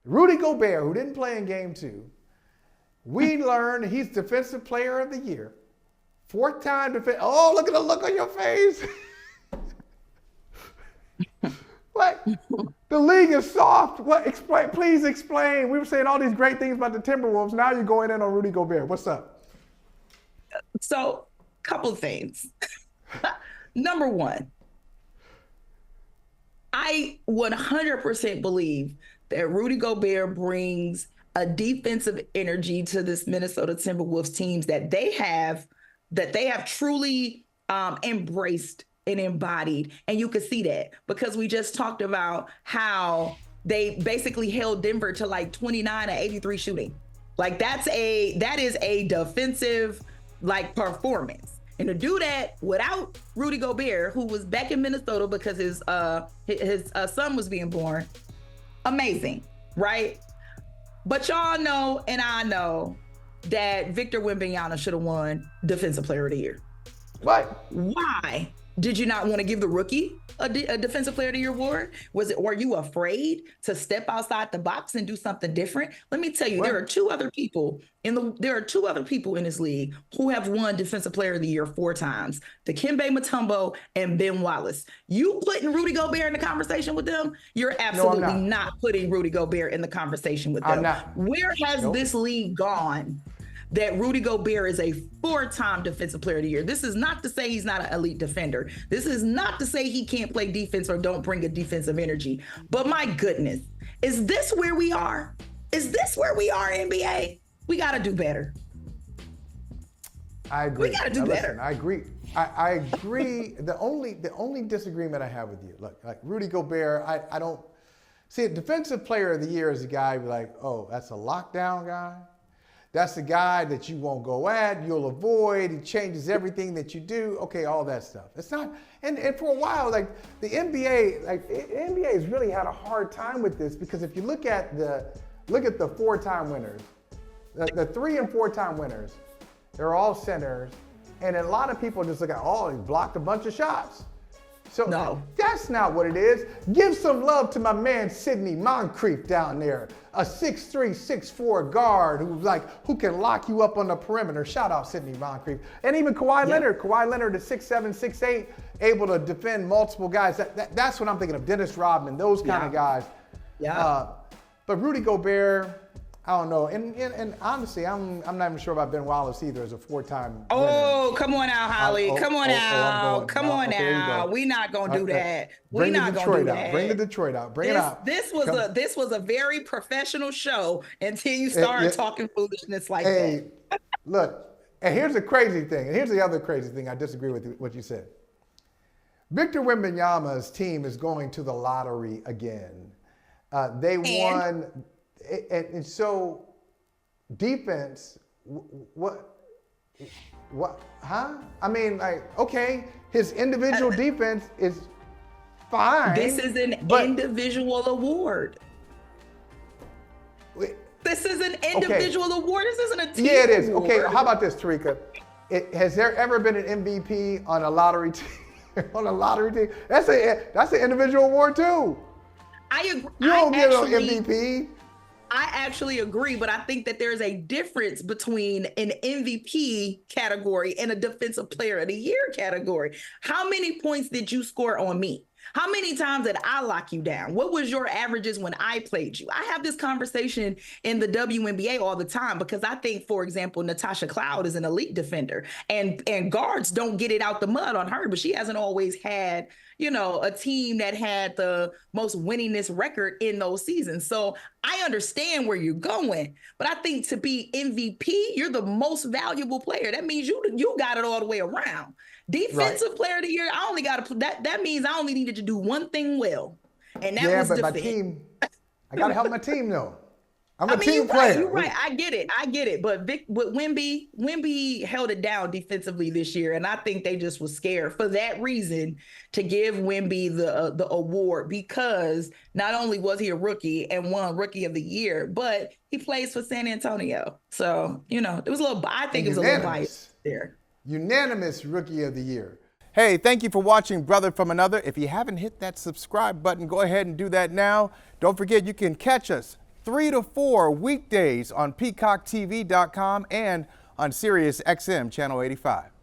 Rudy Gobert, who didn't play in game 2, we learned he's Defensive Player of the Year. 4th time defense. Oh, look at the look on your face. Like, the league is soft. What? Explain, please explain. We were saying all these great things about the Timberwolves. Now you're going in on Rudy Gobert. What's up? So, couple things. Number one, I 100% believe that Rudy Gobert brings a defensive energy to this Minnesota Timberwolves teams that they have truly embraced and embodied. And you can see that because we just talked about how they basically held Denver to like 29 or 83 shooting. Like that is a defensive like performance. And to do that without Rudy Gobert, who was back in Minnesota because his son was being born, amazing, right? But y'all know, and I know, that Victor Wembanyama should have won Defensive Player of the Year. What? Why did you not want to give the rookie a Defensive Player of the Year award? Were you afraid to step outside the box and do something different? Let me tell you, there are two other people in this league who have won Defensive Player of the Year 4 times: Dikembe Mutombo and Ben Wallace. You putting Rudy Gobert in the conversation with them? You're absolutely not putting Rudy Gobert in the conversation with them. I'm not. Where has this league gone that Rudy Gobert is a 4-time Defensive Player of the Year? This is not to say he's not an elite defender. This is not to say he can't play defense or don't bring a defensive energy. But my goodness, is this where we are? Is this where we are, NBA? We got to do better. I agree. We got to do better. Listen, I agree. I agree. The only disagreement I have with you, look, like Rudy Gobert, I don't see a Defensive Player of the Year is a guy who's like, oh, that's a lockdown guy. That's the guy that you won't go at, you'll avoid, he changes everything that you do. Okay, all that stuff. It's not, and for a while, like the NBA has really had a hard time with this because if you look at the 4-time winners, the 3 and 4-time winners, they're all centers, and a lot of people just look at, oh, he blocked a bunch of shots. So no, that's not what it is. Give some love to my man Sidney Moncrief down there, a 6'3", 6'4" guard who can lock you up on the perimeter. Shout out Sidney Moncrief. And even Kawhi Leonard. Kawhi Leonard is 6'7", 6'8", able to defend multiple guys. That's what I'm thinking of. Dennis Rodman, those kind of guys. Yeah. But Rudy Gobert, I don't know. And honestly, I'm not even sure about Ben Wallace either as a 4-time winner. Come on now, Holley. Come on now. Come on now. We're not going to do that. We're not going to do that. Bring the Detroit out. Bring it out. This was a very professional show until you start talking foolishness like that. Look, and here's the crazy thing. And here's the other crazy thing. I disagree with what you said. Victor Wembanyama's team is going to the lottery again. They won. And so, defense, what, huh? I mean, like, okay, his individual defense is fine. This is an individual award. This is an individual award. This isn't a team award. Yeah, it is. Okay, how about this, Terrika? Has there ever been an MVP on a lottery team? On a lottery team? That's an individual award, too. I agree. You don't get an MVP. I actually agree, but I think that there's a difference between an MVP category and a Defensive Player of the Year category. How many points did you score on me? How many times did I lock you down? What was your averages when I played you? I have this conversation in the WNBA all the time because I think, for example, Natasha Cloud is an elite defender and guards don't get it out the mud on her, but she hasn't always had, a team that had the most winningest record in those seasons. So I understand where you're going, but I think to be MVP, you're the most valuable player. That means you got it all the way around. Defensive Player of the Year, I only got to that means I only needed to do one thing well, and that was defend. My team, I got to help my team though. I'm a team player. You're right. I get it. But Wemby held it down defensively this year, and I think they just was scared for that reason to give Wemby the award because not only was he a rookie and won Rookie of the Year, but he plays for San Antonio. So it was a little. I think it was a little biased there. Unanimous Rookie of the Year. Hey, thank you for watching Brother from Another. If you haven't hit that subscribe button, go ahead and do that now. Don't forget you can catch us 3 to 4 weekdays on PeacockTV.com and on Sirius XM Channel 85.